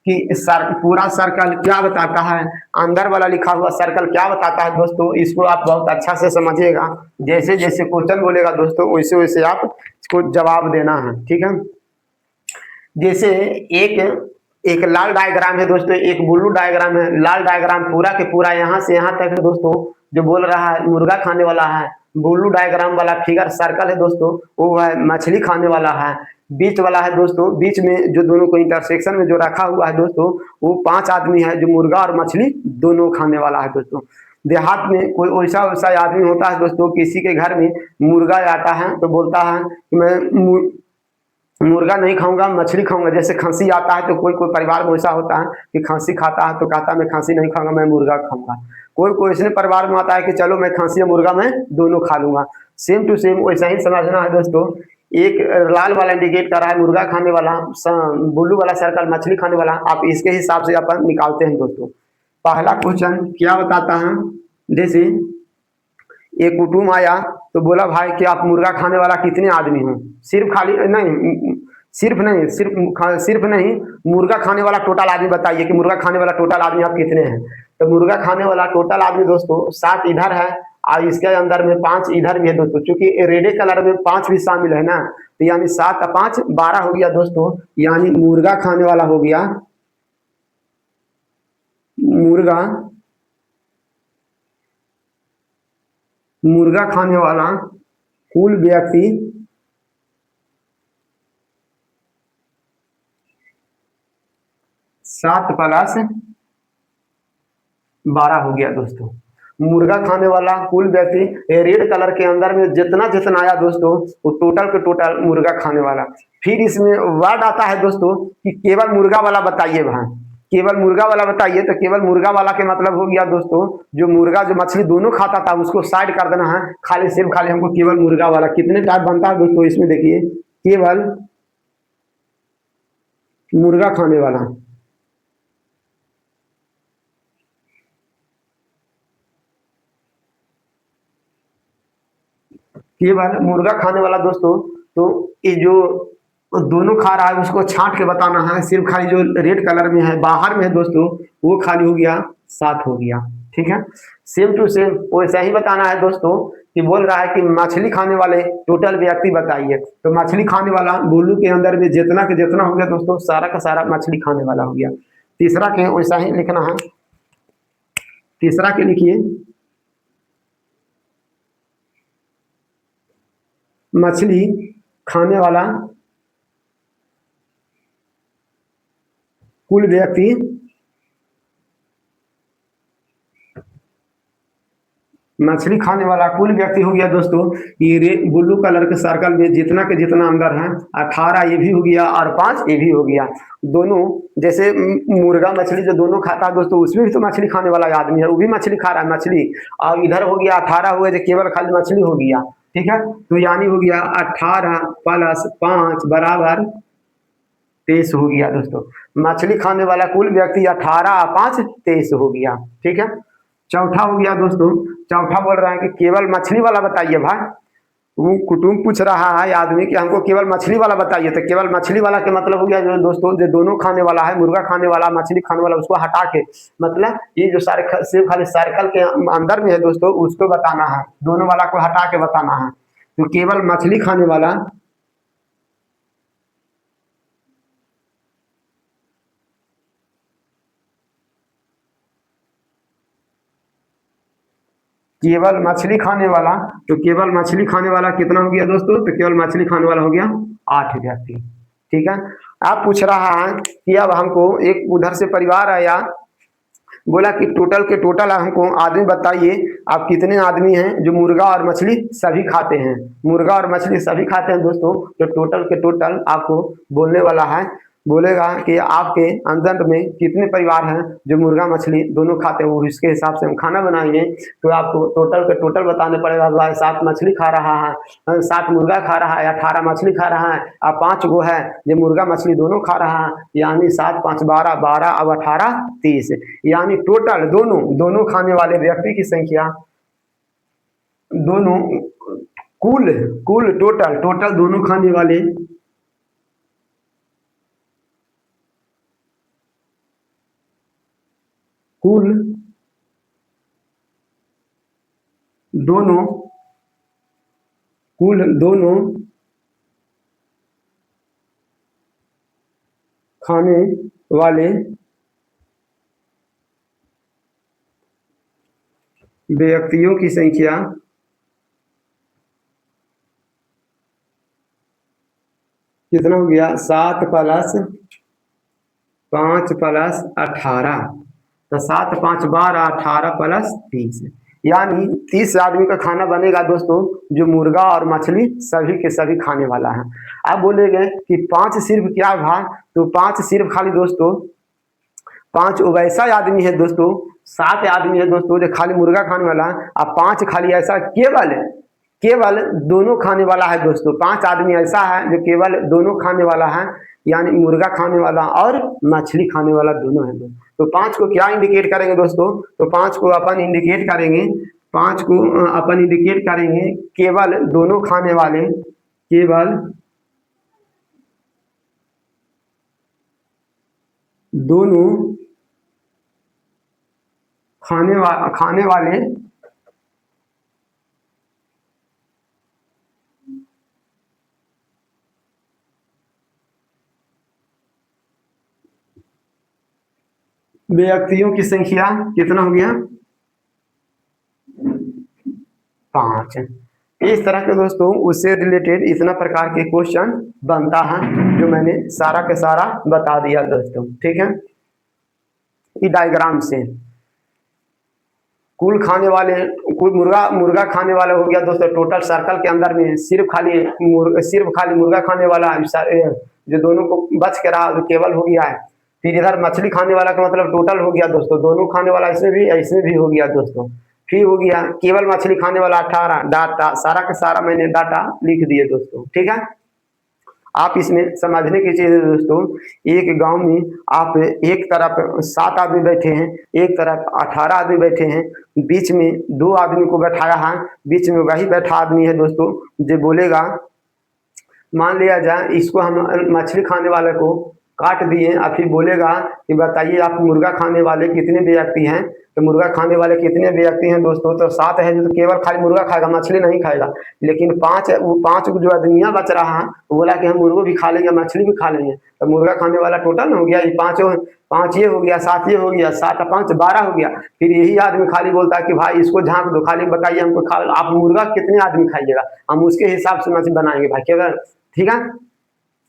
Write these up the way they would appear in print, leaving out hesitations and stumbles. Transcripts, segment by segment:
कि पूरा सर्कल क्या बताता है, अंदर वाला लिखा हुआ सर्कल क्या बताता है दोस्तों, इसको आप बहुत अच्छा से समझिएगा। जैसे जैसे क्वेश्चन बोलेगा दोस्तों वैसे वैसे आप इसको जवाब देना है, ठीक है। जैसे एक एक लाल डायग्राम है दोस्तों, एक ब्लू डायग्राम है। लाल डायग्राम पूरा के पूरा यहाँ से यहाँ तक है दोस्तों, जो बोल रहा है मुर्गा खाने वाला है। ब्लू डायग्राम वाला फिगर सर्कल है दोस्तों, वो है मछली खाने वाला है। बीच वाला है दोस्तों, बीच में जो दोनों को इंटरसेक्शन में जो रखा हुआ है दोस्तों, वो 5 आदमी है जो मुर्गा और मछली दोनों खाने वाला है दोस्तों। देहात में कोई वैसा वैसा आदमी होता है दोस्तों, किसी के घर में मुर्गा आता है तो बोलता है कि मैं मुर्गा नहीं खाऊंगा, मछली खाऊंगा। जैसे खांसी आता है तो कोई कोई परिवार में ऐसा होता है कि खांसी खाता है तो कहता है मैं खांसी नहीं खाऊंगा, मैं मुर्गा खाऊंगा। कोई कोई ऐसे परिवार में आता है कि चलो मैं खांसी या मुर्गा मैं दोनों खा लूंगा। सेम टू सेम वैसा ही समझना है दोस्तों। एक लाल वाला इंडिकेट कर रहा है मुर्गा खाने वाला, ब्लू वाला सर्कल मछली खाने वाला। आप इसके हिसाब से अपन निकालते हैं दोस्तों। पहला क्वेश्चन क्या बताता है, जैसे एक कुटुम आया तो बोला भाई कि आप मुर्गा खाने वाला कितने आदमी हो। सिर्फ खाली नहीं, सिर्फ नहीं, मुर्गा खाने वाला टोटल आदमी बताइए कि मुर्गा खाने वाला टोटल आदमी आप कितने हैं। तो मुर्गा खाने वाला टोटल आदमी दोस्तों 7 इधर है और इसके अंदर में 5 इधर भी है दोस्तों। चूंकि रेड कलर में 5 भी शामिल है ना, तो यानी 7 और 5 12 हो गया दोस्तों। यानी मुर्गा खाने वाला हो गया, मुर्गा मुर्गा खाने वाला कुल व्यक्ति 7 प्लस 12 हो गया दोस्तों। मुर्गा खाने वाला कुल व्यक्ति रेड कलर के अंदर में जितना जितना आया दोस्तों, वो टोटल के टोटल मुर्गा खाने वाला। फिर इसमें वर्ड आता है दोस्तों कि केवल मुर्गा वाला बताइए भाई, केवल मुर्गा वाला बताइए। तो केवल मुर्गा वाला के मतलब हो गया दोस्तों, जो मुर्गा जो मछली दोनों खाता था उसको साइड कर देना है, खाली सिर्फ खाली हमको केवल मुर्गा वाला। कितने टाइप बनता है दोस्तों इसमें देखिए, केवल मुर्गा खाने वाला, केवल मुर्गा खाने वाला दोस्तों। तो ये जो दोनों खा रहा है उसको छांट के बताना है। सिर्फ खाली जो रेड कलर में है बाहर में है दोस्तों, वो खाली हो गया 7 हो गया, ठीक है। सेम टू सेम वैसा ही बताना है दोस्तों कि बोल रहा है कि मछली खाने वाले टोटल व्यक्ति बताइए। तो मछली खाने वाला बोलू के अंदर में जितना के जितना हो गया दोस्तों, सारा का सारा मछली खाने वाला हो गया। तीसरा के वैसा ही लिखना है। तीसरा के लिखिए, मछली खाने वाला कुल व्यक्ति मछली खाने वाला कुल व्यक्ति हो गया दोस्तों। ये ब्लू कलर के सर्कल में जितना के जितना अंदर है 18 ये भी हो गया और 5 ये भी हो गया। दोनों जैसे मुर्गा मछली जो दोनों खाता है दोस्तों, उसमें भी तो मछली खाने वाला आदमी है, वो भी मछली खा रहा है मछली। और इधर हो गया 18 हुए जो केवल खाली मछली हो गया, ठीक है। तो यानी हो गया 18 प्लस 5 बराबर 23 हो गया दोस्तों। मछली खाने वाला कुल व्यक्ति 18 5 23 हो गया, ठीक है। चौथा हो गया दोस्तों, चौथा बोल रहा है कि केवल मछली वाला बताइए भाई। वो कुटुंब पूछ रहा है आदमी कि हमको केवल मछली वाला बताइए। तो केवल मछली वाला के मतलब हो गया जो दोस्तों जो दोनों खाने वाला है, मुर्गा खाने वाला मछली खाने वाला, उसको हटा के मतलब ये जो सारे सिर्फ खाली सर्कल के अंदर में है दोस्तों, उसको बताना है। दोनों वाला को हटा के बताना है। तो केवल मछली खाने वाला, केवल मछली खाने वाला, तो केवल मछली खाने वाला कितना हो गया दोस्तों, तो केवल मछली खाने वाला हो गया 8 व्यक्ति, ठीक है। आप पूछ रहा है कि अब हमको एक उधर से परिवार आया, बोला कि टोटल के टोटल हमको आदमी बताइए आप कितने आदमी हैं जो मुर्गा और मछली सभी खाते हैं। मुर्गा और मछली सभी खाते हैं दोस्तों। तो टोटल के टोटल आपको बोलने वाला है, बोलेगा कि आपके अंदर में कितने परिवार हैं जो मुर्गा मछली दोनों खाते हैं, वो इसके हिसाब से हम खाना बनाएंगे। तो आपको टोटल के टोटल बताने पड़ेगा। भाई 7 मछली खा रहा है, 7 मुर्गा खा रहा है, 18 मछली खा रहा है और 5 गो है जो मुर्गा मछली दोनों खा रहा है। यानी 7 5 12 12 अब 18 30, यानी टोटल दोनों दोनों खाने वाले व्यक्ति की संख्या, दोनों कुल कुल टोटल टोटल दोनों खाने वाले कुल दोनों खाने वाले व्यक्तियों की संख्या कितना हो गया 7 + 5 + 18। तो 7 5 12 18 + 30, यानी 30 आदमी का खाना बनेगा दोस्तों, जो मुर्गा और मछली सभी के सभी खाने वाला है। अब बोलेंगे कि 5 सिर्फ क्या भाग, तो 5 सिर्फ खाली दोस्तों 5 वैसा आदमी है दोस्तों, 7 आदमी है दोस्तों जो खाली मुर्गा खाने वाला है, और 5 खाली ऐसा केवल केवल दोनों खाने वाला है दोस्तों। 5 आदमी ऐसा है जो केवल दोनों खाने वाला है, यानी मुर्गा खाने वाला और मछली खाने वाला दोनों है दोस्तों। तो 5 को क्या इंडिकेट करेंगे दोस्तों, तो 5 को अपन इंडिकेट करेंगे, 5 को अपन इंडिकेट करेंगे केवल दोनों खाने वाले, केवल दोनों खाने वाले व्यक्तियों की संख्या कितना हो गया 5। इस तरह के दोस्तों उससे रिलेटेड इतना प्रकार के क्वेश्चन बनता है, जो मैंने सारा के सारा बता दिया दोस्तों। ठीक है, ये डायग्राम से कुल खाने वाले, कुल मुर्गा खाने वाला हो गया दोस्तों। टोटल सर्कल के अंदर में सिर्फ खाली मुर्गा खाने वाला जो दोनों को बच के रहा, जो केवल हो गया है। फिर इधर मछली खाने वाला का मतलब टोटल हो गया दोस्तों, दोनों खाने वाला इसमें भी हो गया दोस्तों। फिर हो गया केवल मछली खाने वाला 18। डाटा सारा का सारा मैंने डाटा लिख दिए दोस्तों। ठीक है, आप इसमें समझने की चीज है दोस्तों, एक गांव में आप एक तरफ 7 आदमी बैठे हैं, एक तरफ 18 आदमी बैठे हैं, बीच में 2 आदमी को बैठाया है, बीच में वही बैठा आदमी है दोस्तों जो बोलेगा, मान लिया जाए इसको हम मछली खाने वाले को काट दिए, और फिर बोलेगा कि बताइए आप मुर्गा खाने वाले कितने व्यक्ति हैं। तो मुर्गा खाने वाले कितने व्यक्ति हैं दोस्तों, तो 7 है जो तो केवल खाली मुर्गा खाएगा, मछली नहीं खाएगा। लेकिन 5 वो 5 जो आदमिया बच रहा है, वो बोला कि हम मुर्गो भी खा लेंगे, मछली भी खा लेंगे। तो मुर्गा खाने वाला टोटल हो गया ये 5 ये हो गया, 7 ये हो गया, 7 5 12 हो गया। फिर यही आदमी खाली बोलता है कि भाई इसको झाँक दो, खाली बताइए हमको आप मुर्गा कितने आदमी खाइएगा, हम उसके हिसाब से मछली बनाएंगे भाई केवल। ठीक है,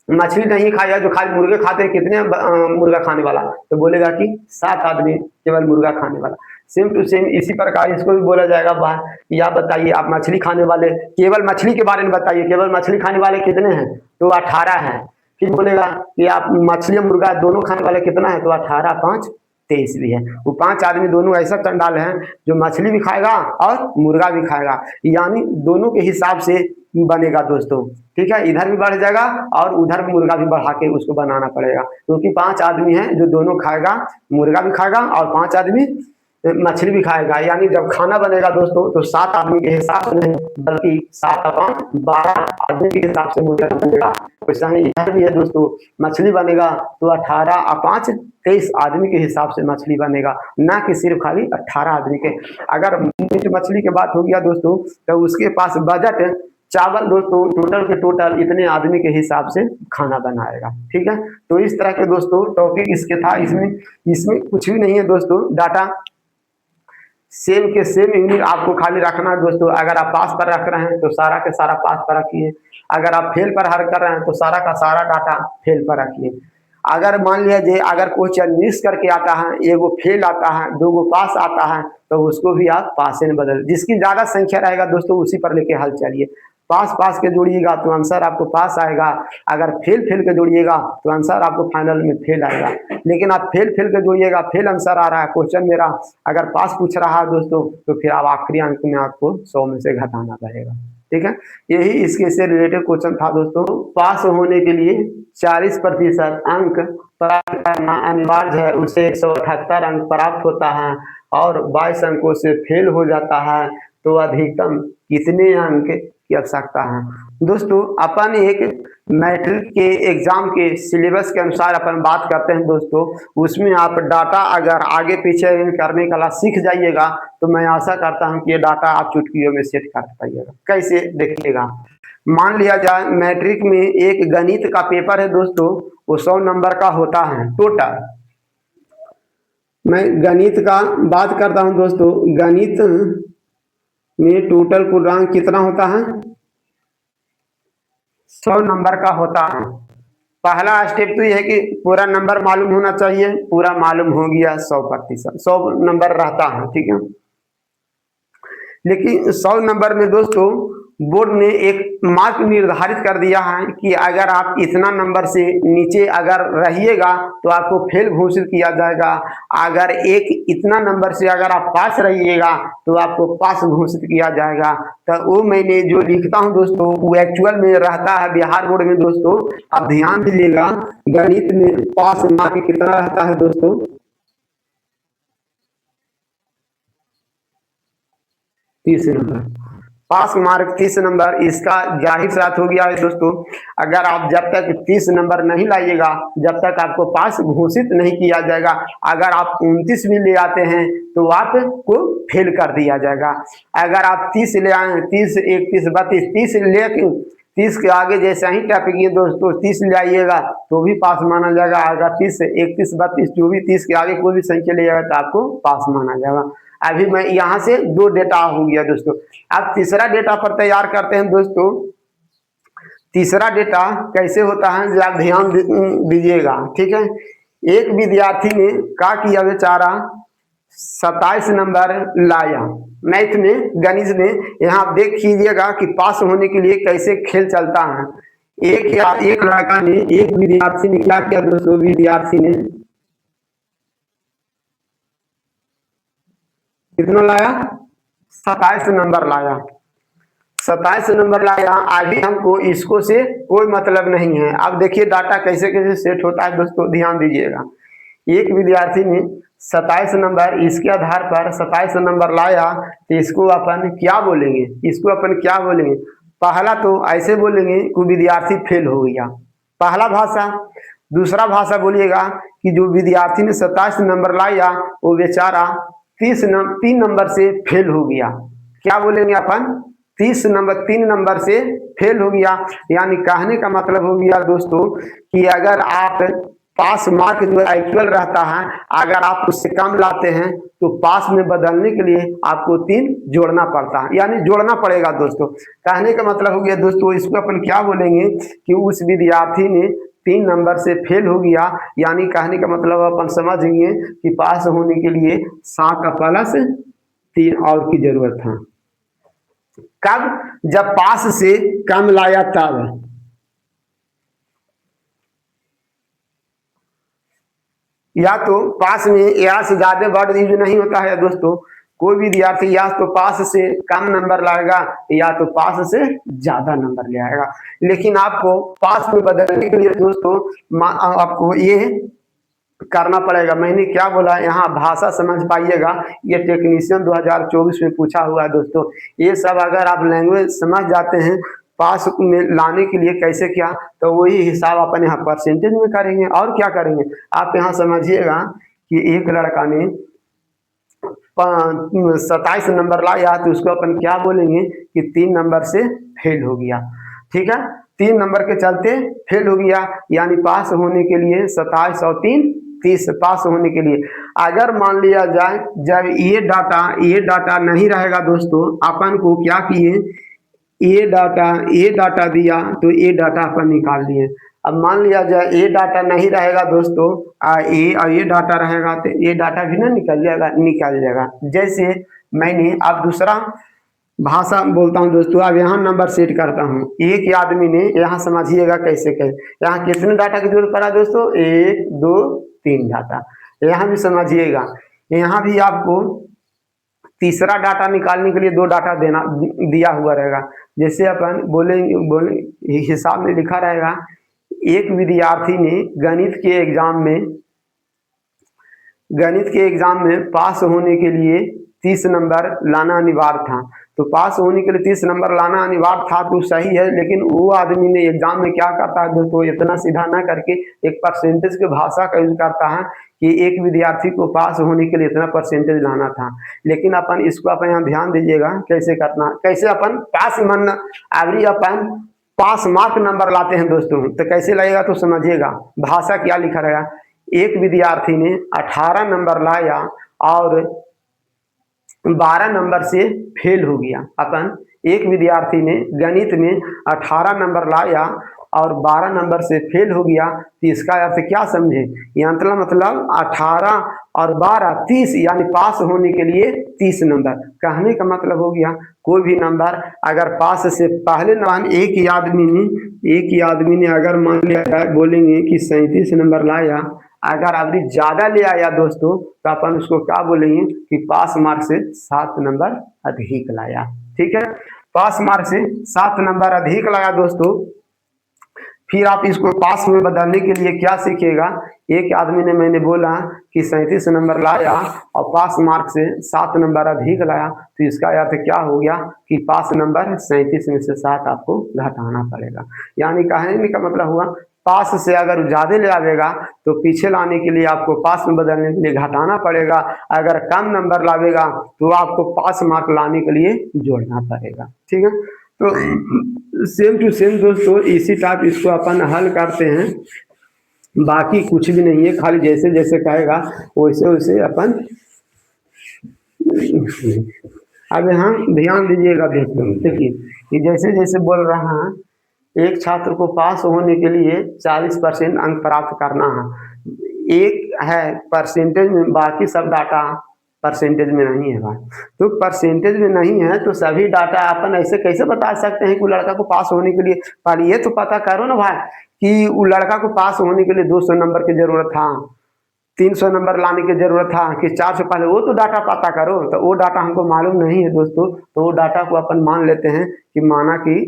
मछली नहीं खाएगा, जो खाली मुर्गे खाते हैं, कितने मुर्गा खाने वाला, तो बोलेगा कि 7 आदमी केवल मुर्गा खाने वाला। सेम टू सेम इसी प्रकार इसको भी बोला जाएगा भाई या बताइए आप मछली खाने वाले, केवल मछली के बारे में बताइए, केवल मछली खाने वाले कितने हैं, तो 18 है। फिर बोलेगा कि आप मछली और मुर्गा दोनों खाने वाले कितना है, तो 18 5 23 भी है। वो 5 आदमी दोनों ऐसा चंडाल है जो मछली भी खाएगा और मुर्गा भी खाएगा, यानी दोनों के हिसाब से बनेगा दोस्तों। ठीक है, इधर भी बढ़ जाएगा और उधर भी मुर्गा भी बढ़ा के उसको बनाना पड़ेगा, क्योंकि 5 आदमी हैं जो दोनों खाएगा, मुर्गा भी खाएगा और 5 आदमी मछली भी खाएगा। यानी जब खाना बनेगा दोस्तों तो 7 आदमी के हिसाब से नहीं, बल्कि 7 5 12 आदमी के हिसाब से मुर्गा बनेगा। वैसा ही इधर भी है दोस्तों, मछली बनेगा तो 18 और 5 23 आदमी के हिसाब से मछली बनेगा, ना कि सिर्फ खाली 18 आदमी के। अगर मीट मछली की बात हो गया दोस्तों, तो उसके पास बजट चावल दोस्तों टोटल के टोटल इतने आदमी के हिसाब से खाना बनाएगा। ठीक है, तो इस तरह के दोस्तों टॉपिक इसके था। इसमें कुछ भी नहीं है दोस्तों, डाटा सेम के सेम यूनिट आपको खाली रखना है दोस्तों। अगर आप पास पर रख रहे हैं तो सारा के सारा पास पर रखिए, अगर आप फेल पर हल कर रहे हैं तो सारा का सारा डाटा फेल पर रखिए। अगर मान लिया जाए अगर क्वेश्चन मिस करके आता है, एगो फेल आता है, 2 गो पास आता है, तो उसको भी आप पास में बदल, जिसकी ज्यादा संख्या रहेगा दोस्तों उसी पर लेके हल चलिए। पास के जोड़िएगा तो आंसर आपको पास आएगा, अगर फेल के जोड़िएगा तो आंसर आपको फाइनल में फेल आएगा। लेकिन आप फेल के जोड़िएगा, फेल आंसर आ रहा है, क्वेश्चन मेरा अगर पास पूछ रहा है दोस्तों, तो फिर आप आखिरी अंक में आपको 100 में से घटाना पड़ेगा। ठीक है, यही इसके से रिलेटेड क्वेश्चन था दोस्तों। पास होने के लिए 40% अंक प्राप्त करना अनिवार्य है, उससे 178 अंक प्राप्त होता है, और 22 अंकों से फेल हो जाता है तो अधिकतम कितने अंक की आवश्यकता है। दोस्तों अपन एक मैट्रिक के एग्जाम के सिलेबस के अनुसार अपन बात करते हैं दोस्तों। उसमें आप डाटा अगर आगे पीछे करने का सीख जाइएगा तो मैं आशा करता हूं कि ये डाटा आप चुटकियों में सेट कर पाइएगा। कैसे देखिएगा, मान लिया जाए मैट्रिक में एक गणित का पेपर है दोस्तों, वो 100 नंबर का होता है टोटल। मैं गणित का बात करता हूं दोस्तों, गणित में टोटल पूर्णांक कितना होता है, 100 नंबर का होता है। पहला स्टेप तो यह है कि पूरा नंबर मालूम होना चाहिए, पूरा मालूम हो गया 100%, 100 नंबर रहता है, ठीक है। लेकिन 100 नंबर में दोस्तों बोर्ड ने एक मार्क निर्धारित कर दिया है कि अगर आप इतना नंबर से नीचे अगर रहिएगा तो आपको फेल घोषित किया जाएगा, अगर एक इतना नंबर से अगर आप पास रहिएगा तो आपको पास घोषित किया जाएगा। तो वो मैंने जो लिखता हूं दोस्तों वो एक्चुअल में रहता है बिहार बोर्ड में दोस्तों। आप ध्यान दीजिएगा, गणित में पास मार्क कितना रहता है दोस्तों, 30 नंबर। पास मार्क 30 नंबर, इसका जाहिर साथ हो गया है दोस्तों। अगर आप जब तक 30 नंबर नहीं लाइएगा, जब तक आपको पास घोषित नहीं किया जाएगा, अगर आप 29 भी ले आते हैं तो आपको फेल कर दिया जाएगा। अगर आप 30 ले आए, 30, 31, 32, 30 ले 30 के आगे जैसे ही टपकिए दोस्तों 30 ले आइएगा तो भी पास माना जाएगा। अगर 30, 31, 32 जो भी 30 के आगे कोई भी संख्या ले जाएगा तो आपको पास माना जाएगा। अभी मैं यहां से 2 डेटा हो गया दोस्तों। अब तीसरा डेटा पर तैयार करते हैं दोस्तों। तीसरा डेटा कैसे होता है जो आप ध्यान दीजिएगा, ठीक है। एक विद्यार्थी ने क्या किया बेचारा, 27 नंबर लाया मैथ में, गणित में। यहाँ आप देख लीजिएगा कि पास होने के लिए कैसे खेल चलता है। एक लड़का ने, एक विद्यार्थी ने क्या किया दोस्तों, विद्यार्थी ने कितना लाया, 27 नंबर लाया, 27 नंबर लाया। अभी हमको इसको से कोई मतलब नहीं है। अब देखिए डाटा कैसे कैसे सेट होता है दोस्तों, ध्यान दीजिएगा। एक विद्यार्थी ने 27 नंबर, इसके आधार पर 27 नंबर लाया तो इसको अपन क्या बोलेंगे, इसको अपन क्या बोलेंगे। पहला तो ऐसे बोलेंगे कि विद्यार्थी फेल हो गया, पहला भाषा। दूसरा भाषा बोलिएगा कि जो विद्यार्थी ने 27 नंबर लाया वो बेचारा 3 नंबर से फेल हो गया। क्या बोलेंगे अपन, 3 नंबर से फेल हो गया। यानी कहने का मतलब हो गया दोस्तों कि अगर आप पास मार्क जो एक्चुअल रहता है, अगर आप उससे कम लाते हैं तो पास में बदलने के लिए आपको 3 जोड़ना पड़ता है, यानी जोड़ना पड़ेगा दोस्तों। कहने का मतलब हो गया दोस्तों, इसको अपन क्या बोलेंगे कि उस विद्यार्थी ने 3 नंबर से फेल हो गया। यानी कहने का मतलब अपन समझेंगे कि पास होने के लिए 7 का प्लस 3 और की जरूरत है। कब, जब पास से कम लाया तब। या तो पास में या से ज्यादा वर्ड यूज नहीं होता है दोस्तों। कोई भी विद्यार्थी या तो पास से कम नंबर लाएगा या तो पास से ज्यादा नंबर ले आएगा। लेकिन आपको पास में बदलने के लिए दोस्तों आपको ये करना पड़ेगा। मैंने क्या बोला, यहाँ भाषा समझ पाइएगा। ये टेक्नीशियन 2024 में पूछा हुआ है दोस्तों। ये सब अगर आप लैंग्वेज समझ जाते हैं पास में लाने के लिए कैसे क्या, तो वही हिसाब अपन यहाँ परसेंटेज में करेंगे और क्या करेंगे। आप यहाँ समझिएगा कि एक लड़का ने 27 नंबर लाया तो उसको अपन क्या बोलेंगे कि 3 नंबर से फेल हो गया, ठीक है। 3 नंबर के चलते फेल हो गया, यानी पास होने के लिए 27 और 3 30 पास होने के लिए। अगर मान लिया जाए जब ये डाटा नहीं रहेगा दोस्तों, अपन को क्या किए, ये डाटा दिया तो ये डाटा अपन निकाल लिए। अब मान लिया जाए ये डाटा नहीं रहेगा दोस्तों, ये डाटा रहेगा तो ये डाटा भी ना निकल जाएगा। जैसे मैंने अब दूसरा भाषा बोलता हूँ दोस्तों। अब यहाँ नंबर सेट करता हूँ। एक आदमी ने, यहाँ समझिएगा कैसे यहाँ कितने डाटा की जरूरत पड़ा दोस्तों, 1 2 3 डाटा। यहाँ भी समझिएगा, यहाँ भी आपको तीसरा डाटा निकालने के लिए 2 डाटा दिया हुआ रहेगा। जैसे अपन बोले हिसाब में लिखा रहेगा, एक विद्यार्थी ने गणित के एग्जाम में पास होने के लिए 30 नंबर लाना अनिवार्य था। तो पास होने के लिए 30 नंबर लाना अनिवार्य था, तो सही है। लेकिन वो आदमी ने एग्जाम में क्या करता है दोस्तों, इतना सीधा ना करके एक परसेंटेज की भाषा का यूज करता है कि एक विद्यार्थी को पास होने के लिए इतना परसेंटेज लाना था। लेकिन अपन इसको अपन यहाँ ध्यान दीजिएगा कैसे करना, कैसे अपन पास मन एवरी अपन पास मार्क नंबर लाते हैं दोस्तों। तो कैसे लगेगा तो समझिएगा, भाषा क्या लिखा रहेगा। एक विद्यार्थी ने 18 नंबर लाया और 12 नंबर से फेल हो गया। अपन एक विद्यार्थी ने गणित में 18 नंबर लाया और 12 नंबर से फेल हो गया, तो इसका अर्थ क्या समझे, यहाँ मतलब 18 और 12 30, यानी पास होने के लिए 30 नंबर। कहने का मतलब हो गया कोई भी नंबर अगर पास से पहले मान एक ही आदमी ने अगर मान लिया बोलेंगे कि 37 नंबर लाया, अगर एवरेज ज्यादा ले आया दोस्तों तो अपन उसको क्या बोलेंगे कि पास मार्क से 7 नंबर अधिक लाया। ठीक है, पास मार्क से 7 नंबर अधिक लाया दोस्तों। फिर आप इसको पास में बदलने के लिए क्या सीखिएगा, एक आदमी ने मैंने बोला कि 37 नंबर लाया और पास मार्क से 7 नंबर अधिक लाया, तो इसका अर्थ क्या हो गया कि पास नंबर 37 में से 7 आपको घटाना पड़ेगा। यानी कहने का मतलब हुआ पास से अगर ज्यादा ले आवेगा तो पीछे लाने के लिए आपको पास में बदलने के लिए घटाना पड़ेगा, अगर कम नंबर लावेगा तो आपको पास मार्क लाने के लिए जोड़ना पड़ेगा। ठीक है, तो सेम टू सेम दोस्तों इसी टाइप इसको अपन हल करते हैं, बाकी कुछ भी नहीं है, खाली जैसे जैसे कहेगा वैसे वैसे अपन। अब यहाँ ध्यान दीजिएगा दोस्तों, देखिए कि जैसे जैसे बोल रहा है एक छात्र को पास होने के लिए 40% अंक प्राप्त करना है। एक है परसेंटेज में, बाकी सब डाटा परसेंटेज में नहीं है भाई। तो परसेंटेज में नहीं है तो सभी डाटा अपन ऐसे कैसे बता सकते हैं कि लड़का को पास होने के लिए, पहले ये तो पता करो ना भाई कि वो लड़का को पास होने के लिए 200 नंबर की जरूरत था, 300 नंबर लाने की जरूरत था कि 400, पहले वो तो डाटा पता करो। तो वो डाटा हमको मालूम नहीं है दोस्तों, तो वो डाटा को अपन मान लेते हैं कि माना कि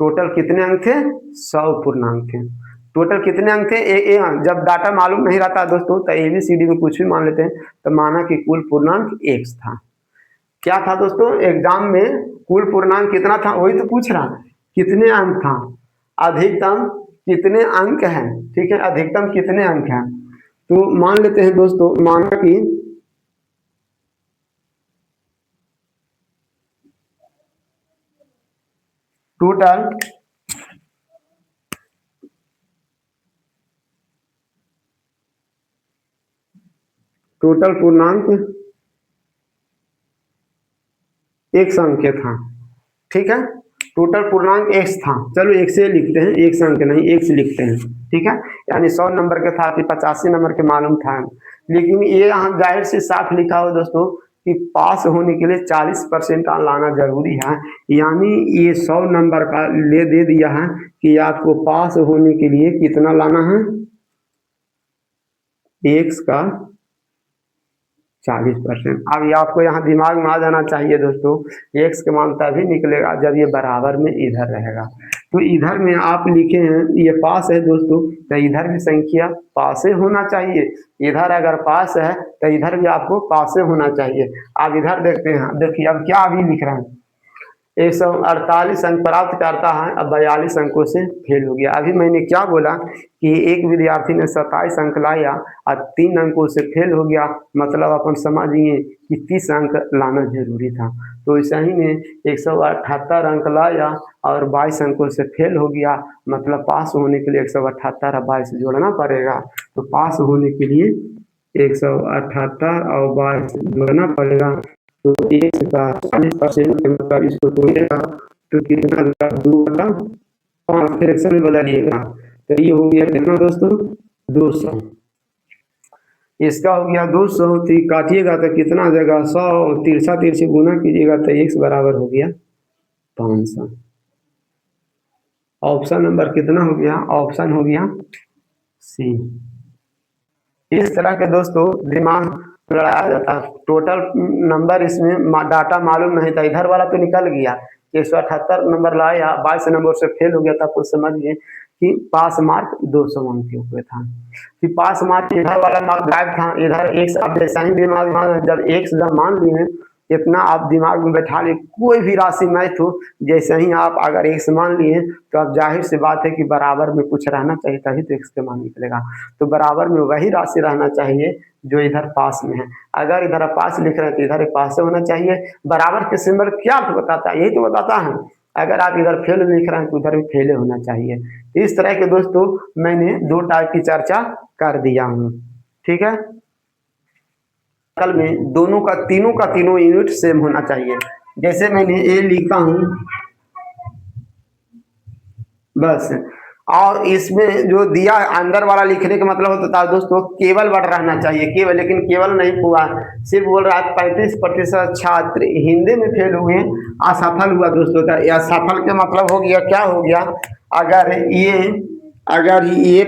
टोटल कितने अंक थे, 100 पूर्णांक थे। टोटल कितने अंक थे, जब डाटा मालूम नहीं रहता दोस्तों तो ABCD में कुछ भी मान लेते हैं। तो माना कि कुल पूर्णांक x था। क्या था दोस्तों, एग्जाम में कुल पूर्णांक कितना था वही तो पूछ रहा, कितने अंक था, अधिकतम कितने अंक हैं। ठीक है, अधिकतम कितने अंक हैं, तो मान लेते हैं दोस्तों, माना कि टोटल पूर्णांक एक संख्या था। ठीक है, टोटल पूर्णांक x था, चलो x से लिखते हैं, एक अंक नहीं x लिखते हैं। ठीक है, यानी 100 नंबर के था कि 85 नंबर के मालूम था। लेकिन ये यहाँ जाहिर से साफ लिखा हो दोस्तों कि पास होने के लिए 40% लाना जरूरी है, यानी ये 100 नंबर का ले दे दिया है कि आपको पास होने के लिए कितना लाना है, x का 40%। अब ये आपको यहाँ दिमाग में आ जाना चाहिए दोस्तों, x का मान तभी निकलेगा जब ये बराबर में इधर रहेगा। तो इधर में आप लिखे हैं ये पास है दोस्तों, तो इधर भी संख्या पास होना चाहिए। इधर अगर पास है तो इधर भी आपको पास होना चाहिए। आप इधर देखते हैं, देखिए अब क्या अभी लिख रहे हैं, 148 अंक प्राप्त करता है, अब 42 अंकों से फेल हो गया। अभी मैंने क्या बोला कि एक विद्यार्थी ने 27 अंक लाया और 3 अंकों से फेल हो गया, मतलब अपन समझिए कि 30 अंक लाना जरूरी था। तो ऐसा ही ने 178 अंक लाया और 22 अंकों से फेल हो गया, मतलब पास होने के लिए 178 और 22 जोड़ना पड़ेगा। तो पास होने के लिए 178 और 22 जोड़ना पड़ेगा। तो एक का 40% मतलब इसको तोड़ेगा तो कितना होगा, 2/5 फ्रैक्शन में बदलिएगा। तो ये हो गया कितना दोस्तों, 200। इसका हो गया 200, तो काटिएगा तो कितना आ जाएगा, 100, तिरछा तिरछी गुना कीजिएगा तो x बराबर हो गया 500। ऑप्शन नंबर कितना हो गया, ऑप्शन हो गया C। इस तरह के दोस्तों दिमाग लड़ाया जाता है। टोटल नंबर इसमें डाटा मालूम नहीं था, इधर वाला तो निकल गया, 178 नंबर लाया 22 नंबर से फेल हो गया था, कुछ समझिए कि पास मार्क 200 अंक के ऊपर था। फिर पास मार्क इधर वाला मार्क गायब था, इधर एक अब जैसा ही दिमाग जब एक जब मान लिए इतना आप दिमाग में बैठा ले, कोई भी राशि मैथ हो, जैसे ही आप अगर एक्स मान लिए तो अब जाहिर सी बात है कि बराबर में कुछ रहना चाहिए, तभी तो एक्स का मान निकलेगा। तो बराबर में वही राशि रहना चाहिए जो इधर पास में है। अगर इधर आप पास लिख रहे हैं तो इधर पास से होना चाहिए। बराबर के सिंबल क्या अर्थ बताता है, यही तो बताता है। अगर आप इधर फेल लिख रहे हैं तो उधर भी फेल होना चाहिए। तो इस तरह के दोस्तों मैंने दो टाइप की चर्चा कर दिया हूँ, ठीक है। कल में दोनों का तीनों यूनिट सेम होना चाहिए। जैसे मैंने ए लिखता हूँ बस, और इसमें जो दिया अंदर वाला लिखने का मतलब होता है दोस्तों केवल वर्ड रहना चाहिए, केवल, लेकिन केवल नहीं हुआ, सिर्फ बोल रहा है 35% छात्र हिंदी में फेल हुए, असफल हुआ दोस्तों। तो यह असफल का मतलब हो गया, क्या हो गया, अगर ये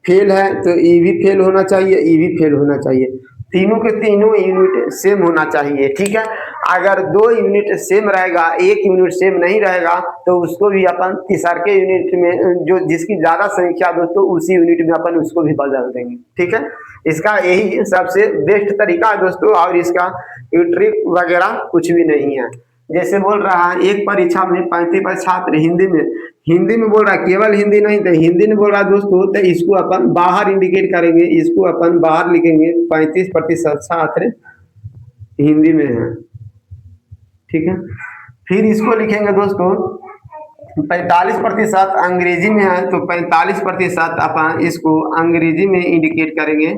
फेल है तो ये भी फेल होना चाहिए, ये भी फेल होना चाहिए, तीनों के तीनों यूनिट सेम होना चाहिए, ठीक है। अगर दो यूनिट सेम रहेगा, एक यूनिट सेम नहीं रहेगा, तो उसको भी अपन तीसरे यूनिट में जो जिसकी ज्यादा संख्या दोस्तों उसी यूनिट में अपन उसको भी बदल देंगे, ठीक है। इसका यही सबसे बेस्ट तरीका है दोस्तों, और इसका ट्रिक वगैरह कुछ भी नहीं है। जैसे बोल रहा है एक परीक्षा में 35 छात्र हिंदी में बोल रहा है, केवल हिंदी नहीं तो हिंदी में बोल रहा है दोस्तों, तो इसको अपन बाहर इंडिकेट करेंगे, इसको अपन बाहर लिखेंगे 35% छात्र हिंदी में है, ठीक है। फिर इसको लिखेंगे दोस्तों 45% अंग्रेजी में है, तो 45% अपन इसको अंग्रेजी में इंडिकेट करेंगे,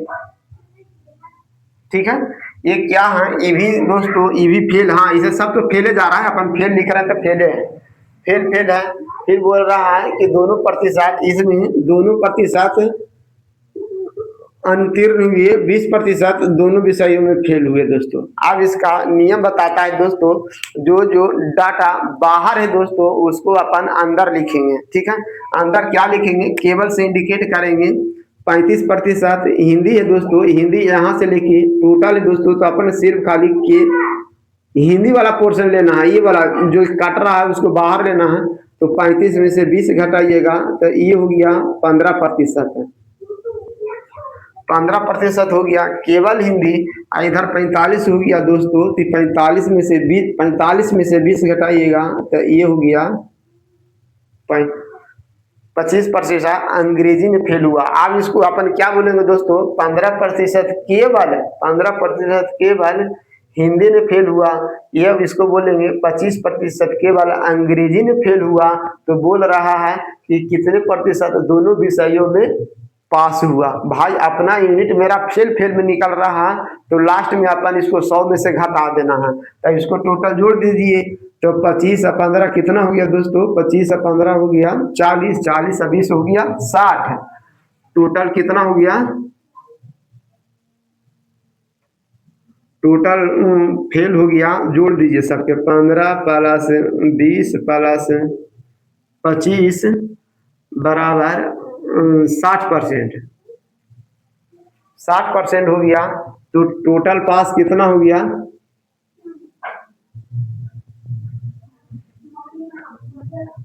ठीक है। ये क्या है, ये भी दोस्तों ये भी फेल, हाँ इसे सब तो फेले जा रहा है, अपन फेल लिख रहे हैं तो फेले है, फेल है। फिर बोल रहा है कि दोनों प्रतिशत, इसमें दोनों प्रतिशत अनुत्तीर्ण हुए, 20% दोनों विषयों में फेल हुए दोस्तों। अब इसका नियम बताता है दोस्तों, जो डाटा बाहर है दोस्तों उसको अपन अंदर लिखेंगे, ठीक है। अंदर क्या लिखेंगे, केवल से इंडिकेट करेंगे। 35% हिंदी है दोस्तों, हिंदी यहाँ से लेके टोटल है दोस्तों, तो अपन सिर्फ खाली के हिंदी वाला पोर्शन लेना है, ये वाला जो कट रहा है उसको बाहर लेना है। तो 35 में से 20 घटाइएगा तो ये हो गया 15%, 15% हो गया केवल हिंदी। इधर 45 हो गया दोस्तों, तो 45 में से 20 घटाइएगा तो ये हो गया 25% अंग्रेजी में फेल हुआ। अब इसको अपन क्या बोलेंगे दोस्तों, 15% केवल हिंदी में फेल हुआ, ये अब इसको बोलेंगे 25% केवल अंग्रेजी में फेल हुआ। तो बोल रहा है कि कितने प्रतिशत दोनों विषयों में पास हुआ। भाई अपना यूनिट मेरा फेल में निकल रहा है, तो लास्ट में अपन इसको 100 में से घटा देना है, तो इसको टोटल जोड़ दीजिए। तो 25 और 15 कितना हो गया दोस्तों, 25 और 15 हो गया 40, 40 और 20 हो गया 60, टोटल कितना हो गया, टोटल फेल हो गया, जोड़ दीजिए सबके, 15 प्लस 20 प्लस 25 बराबर 60%, 60% हो गया। तो टोटल पास कितना हो गया,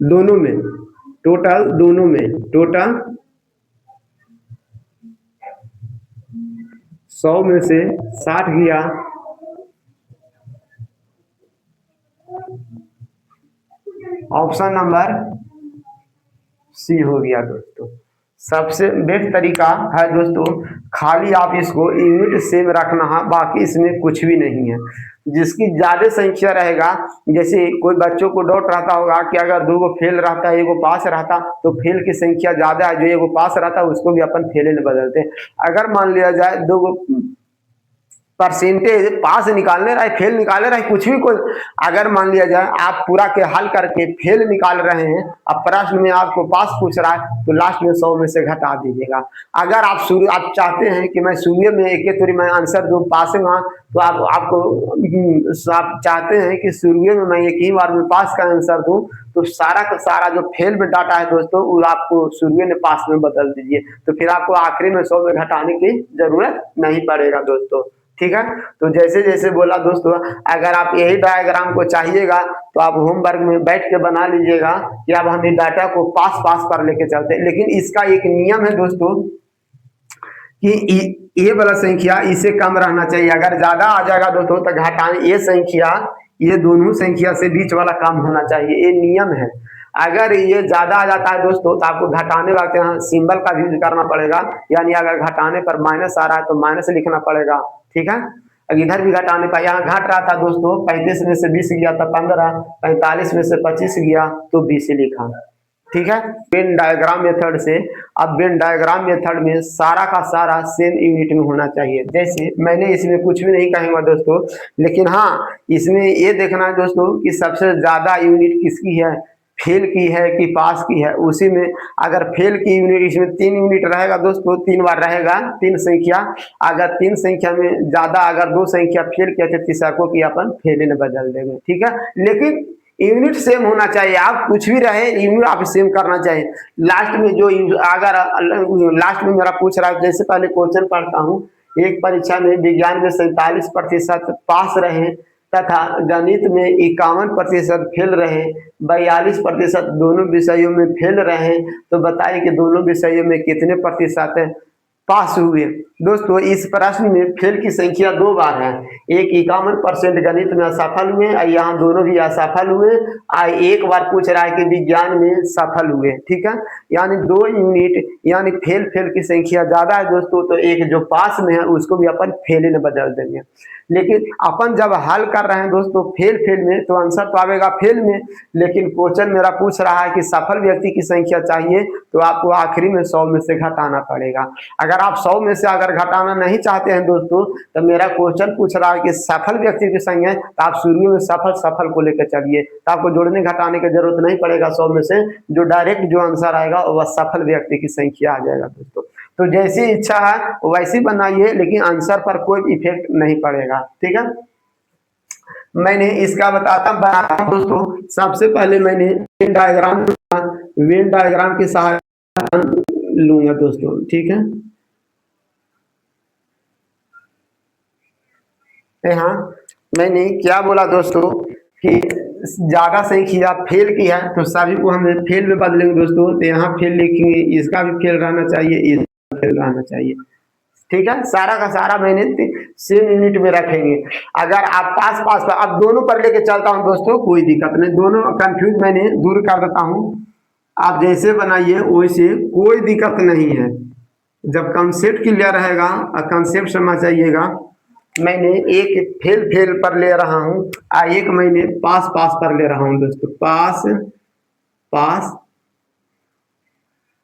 दोनों में टोटल 100 में से 60 गया, ऑप्शन नंबर सी हो गया दोस्तों। सबसे बेस्ट तरीका है दोस्तों, खाली आप इसको यूनिट सेम रखना है, बाकी इसमें कुछ भी नहीं है। जिसकी ज्यादा संख्या रहेगा, जैसे कोई बच्चों को डाउट रहता होगा कि अगर 2 को फेल रहता है 1 को पास रहता, तो फेल की संख्या ज्यादा है, जो 1 को पास रहता है उसको भी अपन फेल में बदलते। अगर मान लिया जाए 2 को परसेंटेज पास निकालने रहे फेल निकाले रहे कुछ भी, कोई अगर मान लिया जाए आप पूरा के हल करके फेल निकाल रहे हैं, अब प्रश्न में आपको पास पूछ रहा है, तो लास्ट में 100 में से घटा दीजिएगा। अगर आप चाहते हैं कि मैं शुरू में एक थोड़ी मैं आंसर दूं पास में, तो आप चाहते हैं कि शुरू में मैं एक ही बार में पास का आंसर दूं, तो सारा का सारा जो फेल में डाटा है दोस्तों वो आपको शुरू में पास में बदल दीजिए, तो फिर आपको आखिरी में 100 में घटाने की जरूरत नहीं पड़ेगा दोस्तों, ठीक है। तो जैसे जैसे बोला दोस्तों, अगर आप यही डायग्राम को चाहिएगा तो आप होमवर्क में बैठ के बना लीजिएगा कि अब हम डाटा को पास पर लेके चलते हैं। लेकिन इसका एक नियम है दोस्तों, कि ये वाला संख्या इससे कम रहना चाहिए। अगर ज्यादा आ जाएगा दोस्तों तो घटाने ये संख्या, ये दोनों संख्या से बीच वाला कम होना चाहिए, ये नियम है। अगर ये ज्यादा आ जाता है दोस्तों तो आपको घटाने वक्त यहाँ सिंबल का भी यूज करना पड़ेगा, यानी अगर घटाने पर माइनस आ रहा है तो माइनस लिखना पड़ेगा। ठीक है, अब इधर भी घटाने पर यहाँ घट रहा था दोस्तों, 35 में से 20 गया तो 15, 45 में से 25 गया तो 20 लिखा। ठीक है, वेन डायग्राम मेथड से। अब वेन डायग्राम मेथड में सारा का सारा सेम यूनिट में होना चाहिए। जैसे मैंने इसमें कुछ भी नहीं कहूंगा दोस्तों, लेकिन हाँ इसमें ये देखना है दोस्तों कि सबसे ज्यादा यूनिट किसकी है, फेल की है कि पास की है। उसी में अगर फेल की यूनिट इसमें 3 यूनिट रहेगा दोस्तों, 3 बार रहेगा 3 संख्या। अगर 3 संख्या में ज्यादा अगर 2 संख्या फेल किया तो तीसरा को कि अपन फेल में बदल देंगे। ठीक है, लेकिन यूनिट सेम होना चाहिए। आप कुछ भी रहे यूनिट आप सेम करना चाहिए। लास्ट में जो अगर लास्ट में मेरा पूछ रहा है, जैसे पहले क्वेश्चन पढ़ता हूँ, एक परीक्षा में विज्ञान में 47% पास रहे तथा गणित में 51% फेल रहे, 42% दोनों विषयों में फेल रहे, तो बताइए कि दोनों विषयों में कितने प्रतिशत पास हुए। दोस्तों इस प्रश्न में फेल की संख्या 2 बार है, एक 51% गणित में असफल हुए, यहाँ दोनों भी असफल हुए। एक बार पूछ रहा है कि विज्ञान में सफल हुए। ठीक है, यानी 2 यूनिट, यानी फेल की संख्या ज्यादा है दोस्तों, तो एक जो पास में है उसको भी अपन फेल में बदल देंगे। लेकिन अपन जब हल कर रहे हैं दोस्तों फेल में, तो आंसर तो आएगा फेल में, लेकिन क्वेश्चन मेरा पूछ रहा है कि सफल व्यक्ति की संख्या चाहिए, तो आपको आखिरी में 100 में से घटाना पड़ेगा। अगर आप 100 में से अगर घटाना नहीं चाहते हैं दोस्तों, तो मेरा क्वेश्चन पूछ रहा है कि सफल व्यक्ति की संख्या, तो आप शुरू में सफल को लेकर चलिए, तो आपको जोड़ने घटाने की जरूरत नहीं पड़ेगा। 100 में से जो डायरेक्ट जो आंसर आएगा वह सफल व्यक्ति की संख्या आ जाएगा दोस्तों। तो जैसी इच्छा है वैसी बनाइए, लेकिन आंसर पर कोई इफेक्ट नहीं पड़ेगा। ठीक है, मैंने इसका बनाता हूं दोस्तों। सबसे पहले मैंने वेन डायग्राम की सहायता लूंगा दोस्तों। ठीक है, यहाँ मैंने क्या बोला दोस्तों कि ज्यादा संख्या फेल की है तो सभी को हम फेल में बदलेंगे दोस्तों। तो यहाँ फेल लिखेंगे, इसका भी फेल रहना चाहिए, इसका फेल रहना चाहिए। ठीक है, सारा का सारा मैंने सेम यूनिट में रखेंगे। अगर आप पास पर अब दोनों पर लेके चलता हूं दोस्तों, कोई दिक्कत नहीं, दोनों कंफ्यूज मैंने दूर कर देता हूं। आप जैसे बनाइए वैसे कोई दिक्कत नहीं है, जब कंसेप्ट क्लियर रहेगा और कंसेप्ट समझ जाइएगा। मैंने एक फेल पर ले रहा हूं, एक मैंने पास पर ले रहा हूं दोस्तों। पास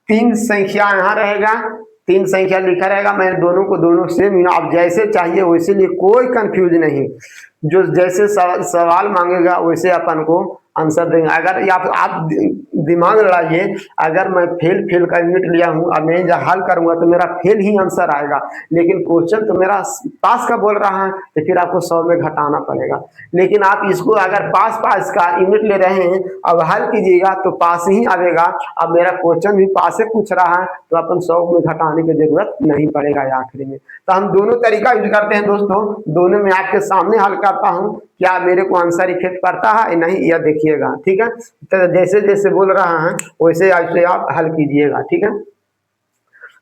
3 संख्या यहाँ रहेगा, 3 संख्या लिखा रहेगा। मैंने दोनों को दोनों सेम, आप जैसे चाहिए वैसे लिए, कोई कंफ्यूज नहीं। जो जैसे सवाल मांगेगा वैसे अपन को आंसर देंगे। अगर आप दिमाग लड़ाइए, अगर मैं फेल का यूनिट लिया हूं, अब मैं जब हल करूंगा तो मेरा फेल ही आंसर आएगा, लेकिन क्वेश्चन तो मेरा पास का बोल रहा है, तो फिर आपको 100 में घटाना पड़ेगा। लेकिन आप इसको अगर पास का यूनिट ले रहे हैं, अब हल कीजिएगा तो पास ही आएगा। अब मेरा क्वेश्चन भी पास से पूछ रहा है, तो अपन 100 में घटाने की जरूरत नहीं पड़ेगा आखिरी में। तो हम दोनों तरीका यूज करते हैं दोस्तों, दोनों में आपके सामने हल करता हूं, क्या मेरे को आंसर इफेक्ट पड़ता है नहीं, यह देखिएगा। ठीक है, तो जैसे जैसे बोल रहा है वैसे ऐसे आप हल कीजिएगा। ठीक है,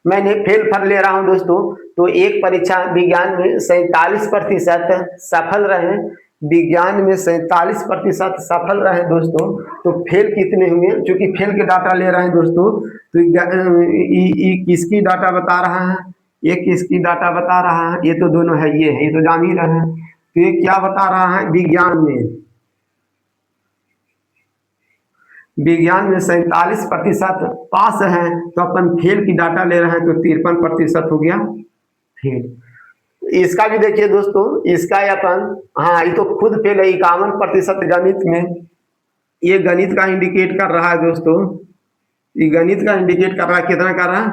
मैंने फेल पर ले रहा हूं दोस्तों। तो एक परीक्षा विज्ञान में 47% सफल रहे, विज्ञान में 47% सफल रहे दोस्तों। तो फेल कितने हुए, क्योंकि फेल के डाटा ले रहे हैं दोस्तों, तो किसकी डाटा बता रहा है, ये किसकी डाटा बता रहा है, ये तो दोनों है, ये तो जान ही रहे हैं। तो ये क्या बता रहा है, विज्ञान में 47% पास है, तो अपन फेल की डाटा ले रहे हैं, तो 53% हो गया फेल। इसका भी देखिए दोस्तों, इसका अपन, हाँ ये तो खुद फेल है, 51% गणित में, ये गणित का इंडिकेट कर रहा है दोस्तों, ये गणित का इंडिकेट कर रहा है, कितना कर रहा है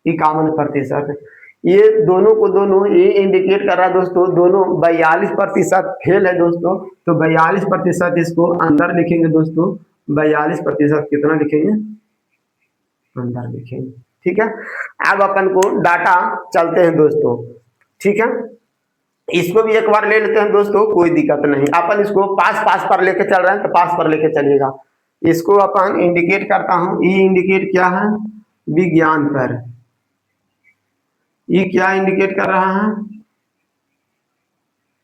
51%। ये दोनों को दोनों ये इंडिकेट कर रहा है दोस्तों, दोनों 42% फेल है दोस्तों। तो 42% इसको अंदर लिखेंगे दोस्तों, 42% कितना लिखेंगे, अंदर लिखेंगे। ठीक है, अब अपन को डाटा चलते हैं दोस्तों। ठीक है, इसको भी एक बार ले लेते हैं दोस्तों, कोई दिक्कत नहीं। अपन इसको पास पर लेके चल रहे हैं, तो पास पर लेके चलिएगा। इसको अपन इंडिकेट करता हूं, ये इंडिकेट क्या है, विज्ञान पर, ये क्या इंडिकेट कर रहा है?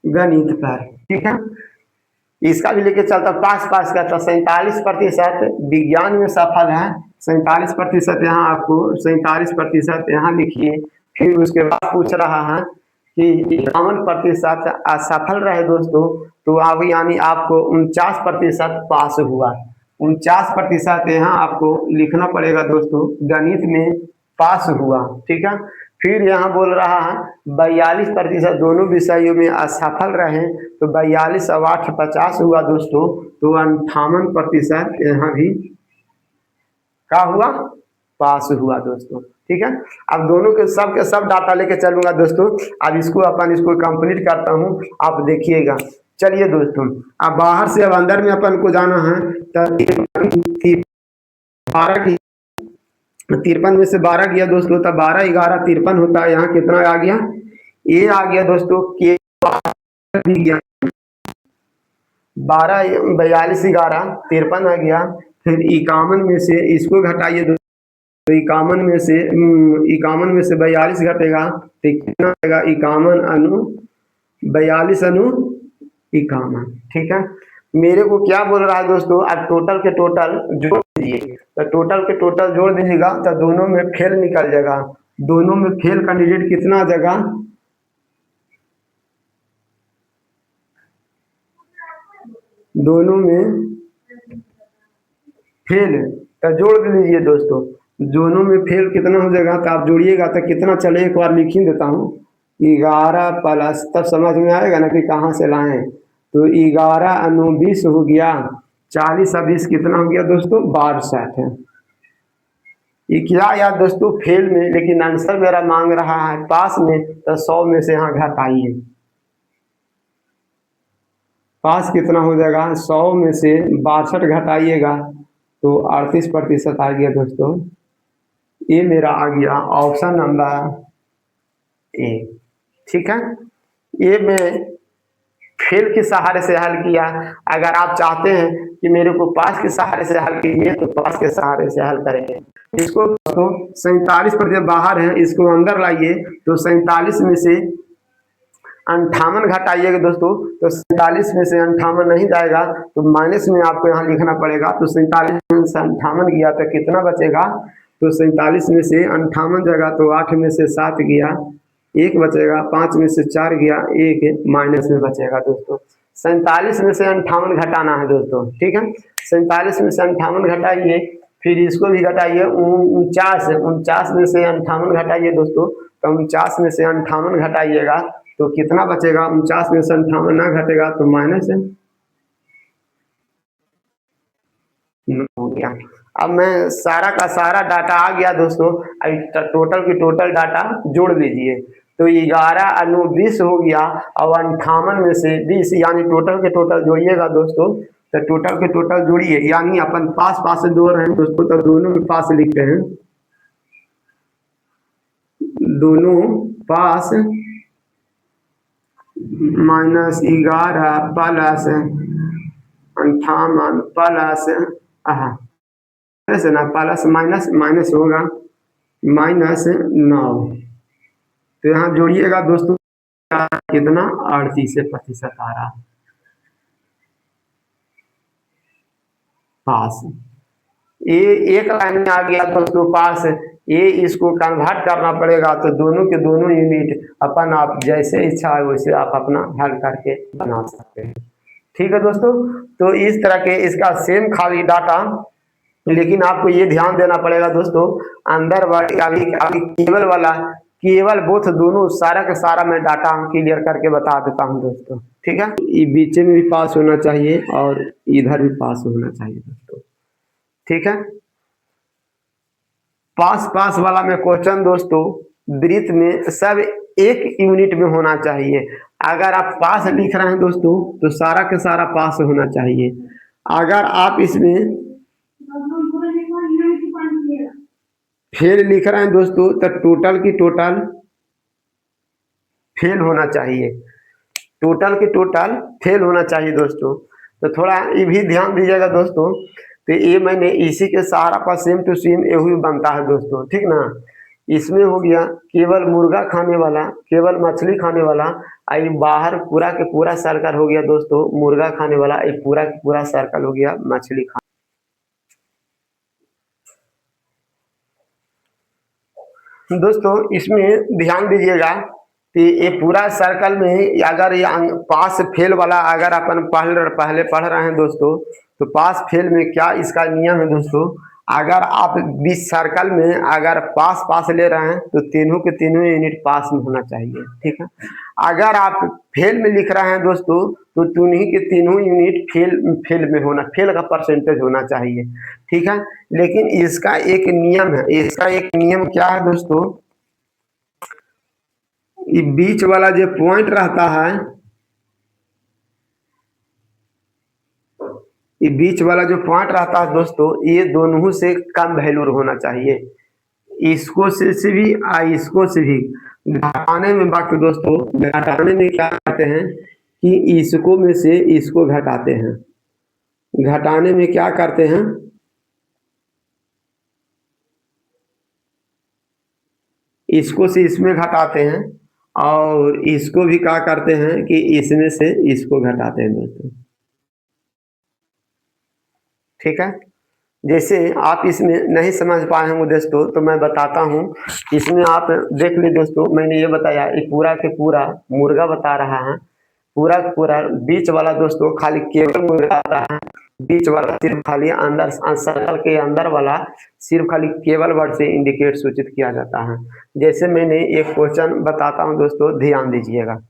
गणित पर, ठीक है। इसका भी लेके चलता पास पास का, तो 47% विज्ञान में सफल है। 47% यहाँ आपको, 47% यहाँ लिखिए। फिर उसके बाद पूछ रहा है कि 51% असफल रहे दोस्तों, तो अब यानी आपको 49% पास हुआ। 49% यहाँ आपको लिखना पड़ेगा दोस्तों, गणित में पास हुआ, ठीक है। फिर यहाँ बोल रहा है 42% दोनों विषयों में असफल रहे, तो 42 और 8 50 हुआ दोस्तों, तो 58% यहाँ भी क्या हुआ? पास हुआ दोस्तों, ठीक है। अब दोनों के सब डाटा लेके चलूंगा दोस्तों। अब इसको कंप्लीट करता हूँ, आप देखिएगा। चलिए दोस्तों, अब बाहर से अब अंदर में अपन को जाना है। तो 12 की 53 में से 12 गया दोस्तों, तब 12 11 53 होता है। यहाँ कितना आ गया? ये आ गया दोस्तों के 12 42 11 53 आ गया। फिर 51 में से इसको घटाइए दोस्तों, तो 51 में से 42 घटेगा, तो कितना आएगा? 51 अनु 42 अनु 51, ठीक है। मेरे को क्या बोल रहा है दोस्तों? अब टोटल के टोटल जोड़ दीजिए, तो टोटल के टोटल जोड़ दीजिएगा, तो दोनों में फेल निकल जाएगा। दोनों में फेल कैंडिडेट कितना आ जाएगा? दोनों में फेल, तो जोड़ दीजिए दोस्तों। दोनों में फेल कितना हो जाएगा? तो आप जोड़िएगा तो कितना चले, एक बार लिख ही देता हूँ। 11 प्लस, तब समझ में आएगा ना कि कहाँ से लाएं। तो 11 अनु 20 हो गया, 40 और 20 कितना हो गया दोस्तों? 62 है। ये क्या यार दोस्तों? फेल में, लेकिन आंसर मेरा मांग रहा है पास में, तो 100 में से यहाँ घटाइए। पास कितना हो जाएगा? 100 में से 62 घटाइएगा, तो 38% आ गया दोस्तों। ये मेरा आ गया ऑप्शन नंबर ए, ठीक है। ये मैं फेल के सहारे से हल किया। अगर आप चाहते हैं कि मेरे को पास के सहारे से हल कीजिए, तो पास के सहारे से हल करेंगे। इसको तो 47% बाहर है, इसको अंदर लाइए, तो 47 में से 58 घटाइएगा दोस्तों, तो 47 में से 58 नहीं जाएगा, तो माइनस में आपको यहाँ लिखना पड़ेगा। तो 47 में से 58 गया तो कितना बचेगा? तो 47 में से 58 जगह, तो 8 में से 7 गया, 1 बचेगा, 5 में से 4 गया, 1 माइनस में बचेगा दोस्तों। 47 में से 58 घटाना है दोस्तों, ठीक है। 47 में से 58 घटाइए, फिर इसको भी घटाइए। 49 में से 58 घटाइए दोस्तों, तो 49 में से 58 घटाइएगा, तो कितना बचेगा? 49 में से 58 ना घटेगा तो माइनस हो गया। अब मैं सारा का सारा डाटा आ गया दोस्तों। अब टोटल की टोटल डाटा जोड़ लीजिए, तो 11 अनु 20 हो गया, और 58 में से 20, यानी टोटल के टोटल जोड़िएगा दोस्तों। तो टोटल के टोटल जोड़िए, यानी अपन पास पास से जोड़ रहे हैं दोस्तों, तो दोनों में पास लिखते हैं। दोनों पास माइनस 11 प्लस 58 प्लस ना, प्लस माइनस माइनस होगा, -9। तो यहाँ जोड़िएगा दोस्तों, कितना? 38% आ रहा पास। ये एक लाइन में आ गया दोस्तों पास। ये इसको कन्वर्ट करना पड़ेगा, तो दोनों के दोनों यूनिट अपन आप जैसे इच्छा है वैसे आप अपना हल करके बना सकते हैं, ठीक है दोस्तों। तो इस तरह के इसका सेम खाली डाटा, लेकिन आपको ये ध्यान देना पड़ेगा दोस्तों, अंदर वाली अभी केवल वाला, केवल बोथ दोनों सारा का सारा मैं डाटा क्लियर करके बता देता हूँ दोस्तों, ठीक है। ये बीच में भी पास होना चाहिए और इधर भी पास होना चाहिए दोस्तों, ठीक है। पास पास वाला में क्वेश्चन दोस्तों वृत्त में सब एक यूनिट में होना चाहिए। अगर आप पास लिख रहे हैं दोस्तों, तो सारा के सारा पास होना चाहिए। अगर आप इसमें फेल लिख रहे हैं दोस्तों, तो टोटल की टोटल फेल होना चाहिए। टोटल की टोटल फेल होना चाहिए दोस्तों। तो थोड़ा ये भी ध्यान दीजिएगा दोस्तों। तो ये मैंने इसी के सहारा पर सेम टू सेम यही बनता है दोस्तों, ठीक ना। इसमें हो गया केवल मुर्गा खाने वाला, केवल मछली खाने वाला। आई बाहर पूरा के पूरा सर्कल हो गया दोस्तों मुर्गा खाने वाला, ये पूरा के पूरा सर्कल हो गया मछली खा। दोस्तों इसमें ध्यान दीजिएगा कि ये पूरा सर्कल में अगर ये पास फेल वाला अगर अपन पहले पढ़ रहे हैं दोस्तों, तो पास फेल में क्या इसका नियम है दोस्तों, अगर आप बीच सर्कल में अगर पास पास ले रहे हैं तो तीनों के तीनों यूनिट पास में होना चाहिए, ठीक है। अगर आप फेल में लिख रहे हैं दोस्तों तो तीनों के तीनों यूनिट फेल में होना, फेल का परसेंटेज होना चाहिए, ठीक है। लेकिन इसका एक नियम है, इसका एक नियम क्या है दोस्तों, ये बीच वाला जो पॉइंट रहता है, ये बीच वाला जो पॉइंट रहता है दोस्तों, ये दोनों से कम वैल्यू होना चाहिए, इसको से भी इसको से भी घटाने में। बाकी दोस्तों घटाने में क्या करते हैं कि इसको में से इसको घटाते हैं, घटाने में क्या करते हैं, इसको से इसमें घटाते हैं और इसको भी क्या करते हैं कि इसमें से इसको घटाते हैं दोस्तों, ठीक है। जैसे आप इसमें नहीं समझ पाए होंगे दोस्तों तो मैं बताता हूँ, इसमें आप देख ली दोस्तों, मैंने ये बताया ये पूरा के पूरा मुर्गा बता रहा है, पूरा का पूरा बीच वाला दोस्तों खाली केवल मुर्गा आता है, बीच वाला सिर्फ खाली अंदर सर्कल के अंदर वाला सिर्फ खाली केवल वर्ड से इंडिकेट सूचित किया जाता है। जैसे मैंने एक क्वेश्चन बताता हूँ दोस्तों, ध्यान दीजिएगा,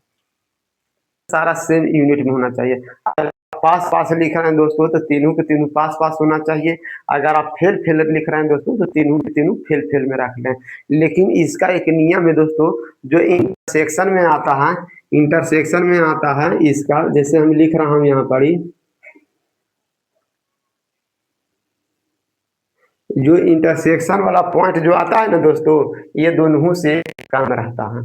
सारा सेम यूनिट में होना चाहिए। अगर पास पास लिख रहे हैं दोस्तों तो तीनों के तीनों पास पास होना चाहिए, अगर आप फेल फेल लिख रहे हैं दोस्तों तो तीनों के तीनों फेल फेल में रख लें। लेकिन इसका एक नियम है दोस्तों, जो इंटरसेक्शन में आता है, इंटरसेक्शन में आता है इसका, जैसे हम लिख रहा हूं यहाँ पर, जो इंटरसेक्शन वाला पॉइंट जो आता है ना दोस्तों, ये दोनों से कम रहता है,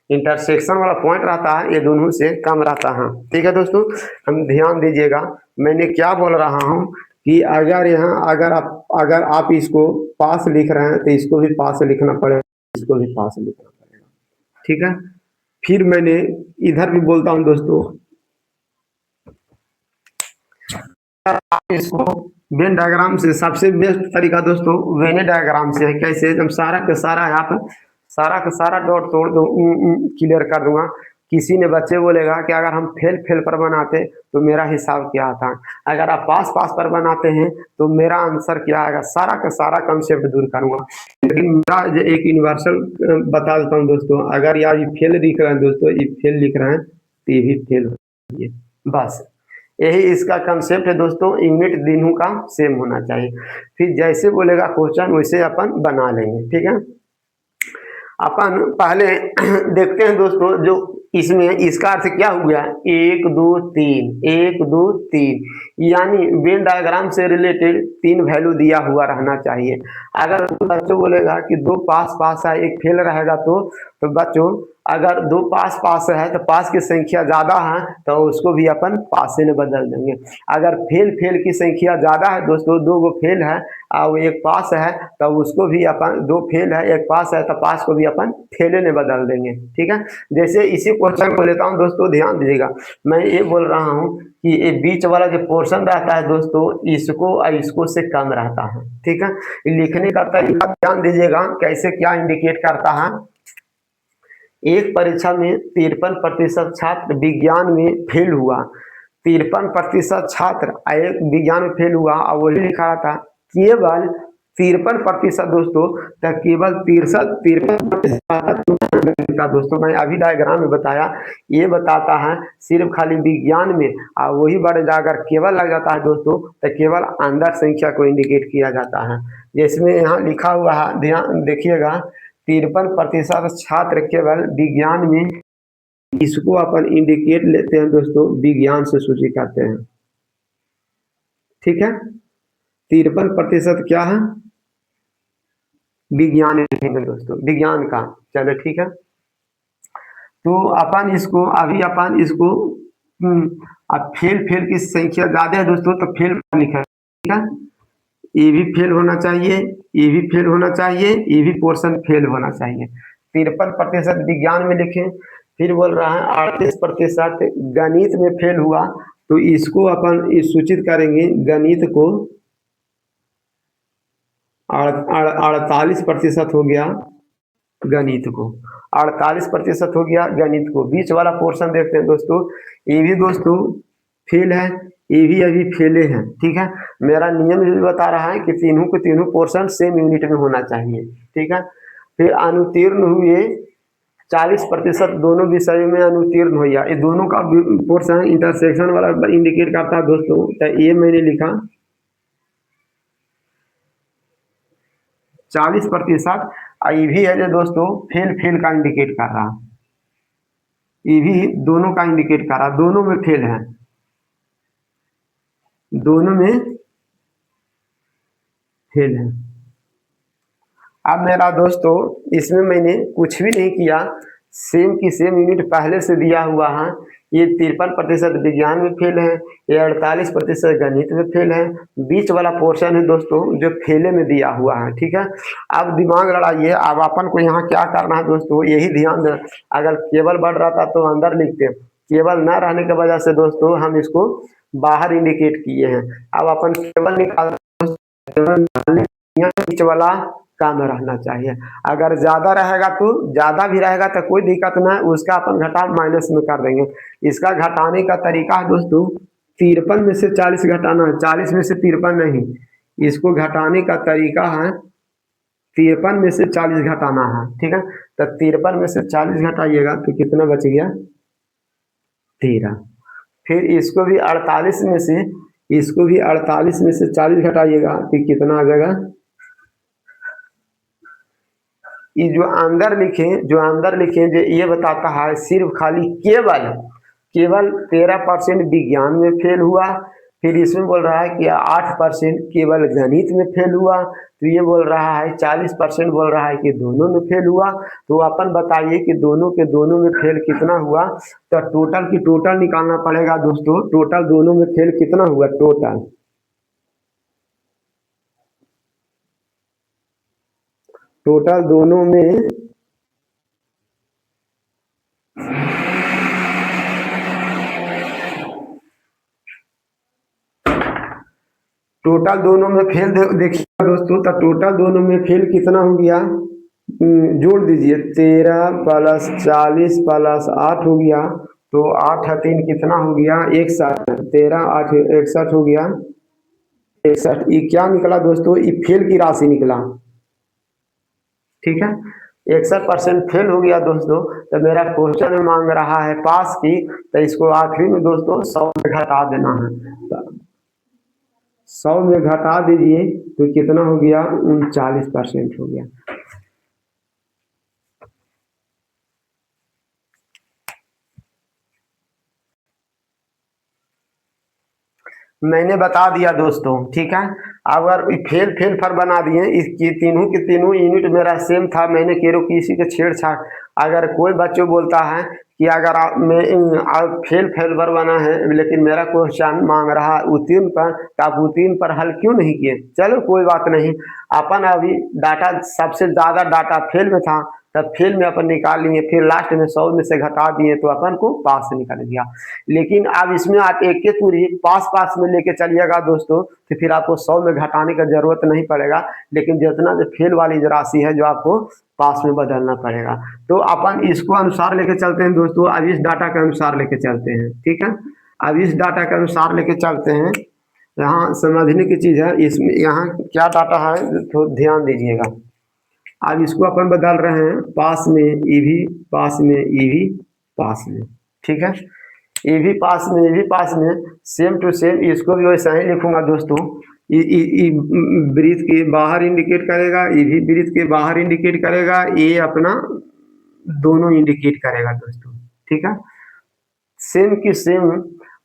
इंटरसेक्शन वाला पॉइंट रहता है ये दोनों से कम रहता है, ठीक है दोस्तों। हम ध्यान दीजिएगा मैंने क्या बोल रहा हूँ कि अगर यहाँ अगर आप इसको पास लिख रहे हैं तो इसको भी पास लिखना पड़ेगा, इसको भी पास लिखना पड़ेगा, ठीक है। फिर मैंने इधर भी बोलता हूँ दोस्तों, इसको वेन डायग्राम से सबसे बेस्ट तरीका दोस्तों वेन डायग्राम से है। कैसे, हम सारा का सारा यहाँ पर सारा का सारा डॉट तोड़ दो, क्लियर कर दूंगा। किसी ने बच्चे बोलेगा कि अगर हम फेल फेल पर बनाते तो मेरा हिसाब क्या आता, अगर आप पास पास पर बनाते हैं तो मेरा आंसर क्या आएगा, सारा का सारा कंसेप्ट दूर करूंगा। लेकिन मेरा एक यूनिवर्सल बता देता हूँ दोस्तों, अगर यार ये फेल लिख रहे हैं दोस्तों, ये फेल लिख रहे हैं तो ये भी फेल होगी, बस यही इसका कंसेप्ट है दोस्तों। यूनिट तीनों का सेम होना चाहिए, फिर जैसे बोलेगा क्वेश्चन वैसे अपन बना लेंगे, ठीक है। अपन पहले देखते हैं दोस्तों, जो इसमें इसका अर्थ क्या हो गया, 1 2 3 1 2 3, यानी वेन डायग्राम से रिलेटेड 3 वैल्यू दिया हुआ रहना चाहिए। अगर बच्चों बोलेगा कि 2 पास पास है 1 फेल रहेगा तो बच्चों अगर 2 पास पास है तो पास की संख्या ज्यादा है तो उसको भी अपन पास में बदल देंगे। अगर फेल फेल की संख्या ज्यादा है दोस्तों, 2 गो फेल है और 1 पास है तो उसको भी अपन, 2 फेल है 1 पास है तो पास को भी अपन फेले में बदल देंगे, ठीक है। जैसे इसी क्वेश्चन को लेता हूं दोस्तों, ध्यान दीजिएगा मैं ये बोल रहा हूं कि ये बीच वाला जो पोर्शन रहता है दोस्तों, इसको और इसको से कम रहता है, ठीक है। लिखने का तरीका ध्यान दीजिएगा कैसे क्या इंडिकेट करता है। एक परीक्षा में 53% छात्र विज्ञान में फेल हुआ, 53% छात्र एक विज्ञान में फेल हुआ और वही लिखा रहा था केवल 53% दोस्तों, तो केवल 53% दोस्तों मैं अभी डायग्राम में बताया, ये बताता है सिर्फ खाली विज्ञान में, और वही बड़े अगर केवल लग जाता है दोस्तों तो केवल अंदर संख्या को इंडिकेट किया जाता है। जिसमें यहाँ लिखा हुआ है, ध्यान देखिएगा 53% छात्र केवल विज्ञान में, इसको अपन इंडिकेट लेते हैं दोस्तों, विज्ञान से सूची करते हैं, ठीक है। 53% क्या है, विज्ञान दोस्तों, विज्ञान का, चलो ठीक है। तो अपन इसको अभी अपन इसको अब फेल फेल की संख्या ज्यादा है दोस्तों तो फेल लिखा है, ठीक है। ये भी फेल होना चाहिए, ये भी फेल होना चाहिए, ये भी पोर्शन फेल होना चाहिए। 53% विज्ञान में लिखें। फिर बोल रहा है 38% गणित में फेल हुआ, तो इसको अपन इस सूचित करेंगे, गणित को 48% हो गया, गणित को 48% हो गया गणित को। बीच वाला पोर्शन देखते हैं दोस्तों, ये भी दोस्तों फेल है, ये भी अभी फेले हैं, ठीक है। मेरा नियम भी बता रहा है कि तीनों के तीनों पोर्शन सेम यूनिट में होना चाहिए, ठीक है। फिर अनुत्तीर्ण हुए 40%, दोनों विषयों में अनुत्तीर्ण हुआ। ये दोनों का पोर्शन इंटरसेक्शन वाला इंडिकेट करता है दोस्तों, तो ये मैंने लिखा 40%। ये भी है जो दोस्तों फेल फेल का इंडिकेट कर रहा, ये भी दोनों का इंडिकेट कर रहा, दोनों में फेल है, दोनों में फेल है। अब मेरा दोस्तों इसमें मैंने कुछ भी नहीं किया, सेम की सेम यूनिट पहले से दिया हुआ है। ये 53% विज्ञान में फेल है, ये 48% गणित में फेल है। बीच वाला पोर्शन है दोस्तों जो फेले में दिया हुआ है, ठीक है। अब दिमाग लड़ाइए, अब अपन को यहाँ क्या करना है दोस्तों, यही ध्यान देना। अगर केवल बढ़ रहा था तो अंदर लिखते, केवल न रहने की वजह से दोस्तों हम इसको बाहर इंडिकेट किए हैं। अब अपन केवल निकाल, बीच वाला काम रहना चाहिए। अगर ज्यादा रहेगा तो ज्यादा भी रहेगा तो कोई दिक्कत ना है, उसका अपन घटा माइनस में कर देंगे। इसका घटाने का तरीका है दोस्तों, 53 में से 40 घटाना है, 40 में से 53 नहीं। इसको घटाने का तरीका है 53 में से 40 घटाना है, ठीक है। तो 53 में से 40 घटाइएगा तो कितना बच गया, 13। फिर इसको भी 48 में से, इसको भी 48 में से 40 घटाइएगा तो कितना आ जाएगा। ये जो अंदर लिखे, जो अंदर लिखे जो ये बताता है सिर्फ खाली केवल केवल 13% विज्ञान में फेल हुआ। फिर इसमें बोल रहा है कि 8% केवल गणित में फेल हुआ। तो ये बोल रहा है 40% बोल रहा है कि दोनों में फेल हुआ। तो अपन बताइए कि दोनों के दोनों में फेल कितना हुआ। तो टोटल की टोटल निकालना पड़ेगा दोस्तों, टोटल दोनों में फेल कितना हुआ, टोटल टोटल दोनों में टोटल दोनों में फेल देखिए दोस्तों, तो टोटल दोनों में फेल कितना हो गया, जोड़ दीजिए 13 प्लस 40 प्लस 8 हो गया। तो 8 है 3 कितना हो गया, 61। 13 8 61 हो गया, 61। ये क्या निकला दोस्तों, ये फेल की राशि निकला, ठीक है। 61% फेल हो गया दोस्तों। तो मेरा क्वेश्चन मांग रहा है पास की, तो इसको आखिरी में दोस्तों 100 में घटा देना है। तो 100 में घटा दीजिए तो कितना हो गया, 39% हो गया। मैंने बता दिया दोस्तों, ठीक है। अगर फेल फेल फर बना दिए, इसकी तीनों की तीनों यूनिट मेरा सेम था, मैंने केरो किसी के छेड़छाड़। अगर कोई बच्चों बोलता है कि अगर मैं फेल फेल पर बना है लेकिन मेरा क्वेश्चन मांग रहा उत्तीर्ण पर, तो आप उत्तीर्ण पर हल क्यों नहीं किए। चलो कोई बात नहीं, अपन अभी डाटा सबसे ज्यादा डाटा फेल में था, तब फेल में अपन निकाल लिए, फिर लास्ट में 100 में से घटा दिए तो अपन को पास निकल गया। लेकिन अब इसमें आप एक के पूरी पास पास में लेके चलिएगा दोस्तों, तो फिर आपको 100 में घटाने का जरूरत नहीं पड़ेगा। लेकिन जितना जो फेल वाली जो राशि है जो आपको पास में बदलना पड़ेगा। तो अपन इसको अनुसार लेके चलते हैं दोस्तों, अब इस डाटा के अनुसार लेके चलते हैं, ठीक है। अब इस डाटा के अनुसार लेके चलते हैं। यहाँ समझने की चीज है, इसमें यहाँ क्या डाटा है तो ध्यान दीजिएगा। अब इसको अपन बदल रहे हैं पास में ईवी, पास में ईवी, पास में, ठीक है। ईवी पास में, ईवी पास में, सेम टू सेम इसको भी वैसा ही लिखूंगा दोस्तों। ब्रीथ के बाहर इंडिकेट करेगा, ईवी ब्रीथ के बाहर इंडिकेट करेगा, ये अपना दोनों इंडिकेट करेगा दोस्तों, ठीक है। सेम की सेम।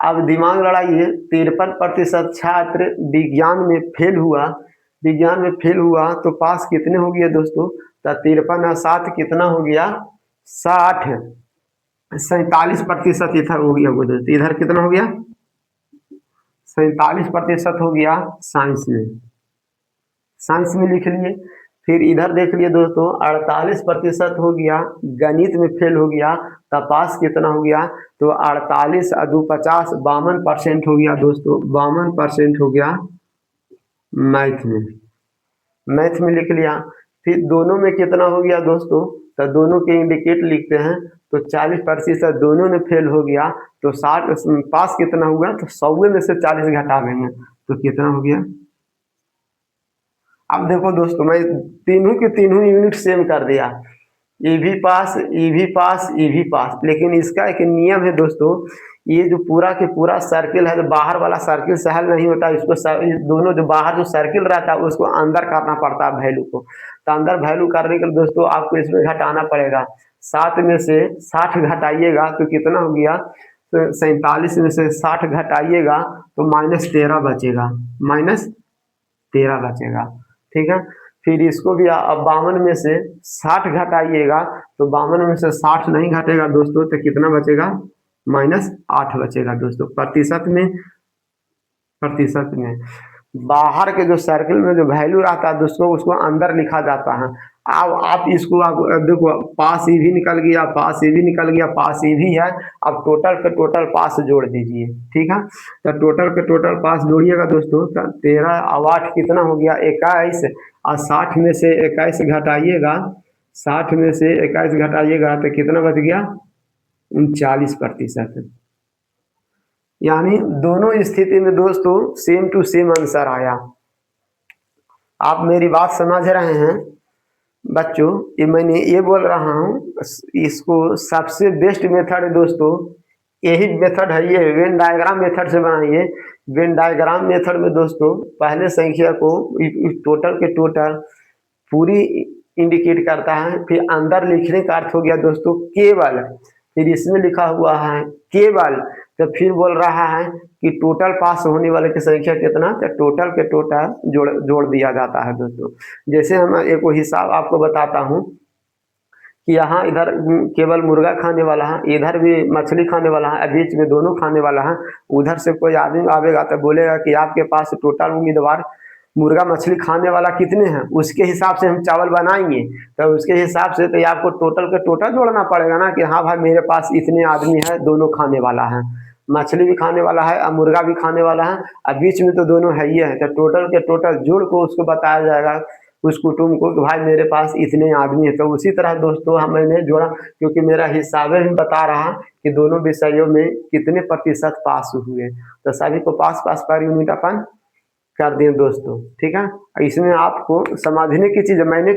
अब दिमाग लड़ाइए, 53% छात्र विज्ञान में फेल हुआ, विज्ञान में फेल हुआ तो पास कितने हो गए दोस्तों, तो 53 और 7 कितना हो गया, 60। 47% इधर हो गया दोस्तों, इधर कितना हो गया, 47% हो गया साइंस में, साइंस में लिख लिए। फिर इधर देख लिए दोस्तों 48% हो गया, गणित में फेल हो गया, तब पास कितना हो गया, तो 48 अदू 50 52% हो गया दोस्तों, 52% हो गया मैथ में। मैथ में लिख लिया। फिर दोनों में कितना हो गया दोस्तों, तो दोनों के इंडिकेट लिखते हैं, तो 40% दोनों में फेल हो गया, तो 60 पास कितना हुआ, तो 100 में से 40 घटा देंगे तो कितना हो गया। अब देखो दोस्तों मैं तीनों के तीनों यूनिट सेम कर दिया, ये भी पास, ये भी पास, ये भी पास, लेकिन इसका एक नियम है दोस्तों, ये जो पूरा के पूरा सर्किल है, जो बाहर वाला सर्किल सहल नहीं होता, इसको ये दोनों जो बाहर जो सर्किल रहता है उसको अंदर करना पड़ता है वैल्यू को। तो अंदर वैल्यू करने के लिए दोस्तों आपको इसमें घटाना पड़ेगा, 7 में से 60 घटाइएगा तो कितना हो गया, तो 47 में से 60 घटाइएगा तो -13 बचेगा, -13 बचेगा। ठीक है। फिर इसको भी अब 52 में से 60 घटाइएगा तो 52 में से 60 नहीं घटेगा दोस्तों, तो कितना बचेगा, -8 बचेगा दोस्तों। प्रतिशत में बाहर के जो सर्किल में जो वैल्यू रहता है दोस्तों उसको अंदर लिखा जाता है। अब आप इसको आप देखो, पास ये भी निकल गया, पास ये भी निकल गया, पास ये भी है, अब टोटल पे टोटल पास जोड़ दीजिए। ठीक है। तो टोटल पे टोटल पास जोड़िएगा दोस्तों, तो 13 और 8 कितना हो गया, 21, और 60 में से 21 घटाइएगा, 60 में से 21 घटाइएगा तो कितना बच गया, 39%। यानी दोनों स्थिति में दोस्तों सेम टू सेम आंसर आया। आप मेरी बात समझ रहे हैं बच्चों, ये मैंने ये बोल रहा हूँ, इसको सबसे बेस्ट मेथड है दोस्तों, यही मेथड है, ये वेन डायग्राम मेथड से बनाइए। वेन डायग्राम मेथड में दोस्तों पहले संख्या को टोटल के टोटल पूरी इंडिकेट करता है, फिर अंदर लिखने का अर्थ हो गया दोस्तों केवल, फिर इसमें लिखा हुआ है केवल, तो फिर बोल रहा है कि टोटल पास होने वाले की संख्या कितना, तो टोटल के टोटल जोड़ दिया जाता है दोस्तों। जैसे हम एक हिसाब आपको बताता हूँ कि यहाँ इधर केवल मुर्गा खाने वाला है, इधर भी मछली खाने वाला है, बीच में दोनों खाने वाला है। उधर से कोई आदमी आवेगा तो बोलेगा कि आपके पास टोटल उम्मीदवार मुर्गा मछली खाने वाला कितने हैं, उसके हिसाब से हम चावल बनाएंगे, तो उसके हिसाब से तो आपको टोटल के टोटल जोड़ना पड़ेगा ना, कि हाँ भाई मेरे पास इतने आदमी है, दोनों खाने वाला है, मछली भी खाने वाला है और मुर्गा भी खाने वाला है, और बीच में तो दोनों है ही है, तो टोटल के टोटल जोड़ को उसको बताया जाएगा उस कुटुंब को कि भाई मेरे पास इतने आदमी है। तो उसी तरह दोस्तों हम मैंने जोड़ा, क्योंकि मेरा हिसाब ही बता रहा कि दोनों विषयों में कितने प्रतिशत पास हुए, तो सभी को पास पास पर यूनिट अपन कर दें दोस्तों। ठीक है। इसमें आपको समझने की चीज मैंने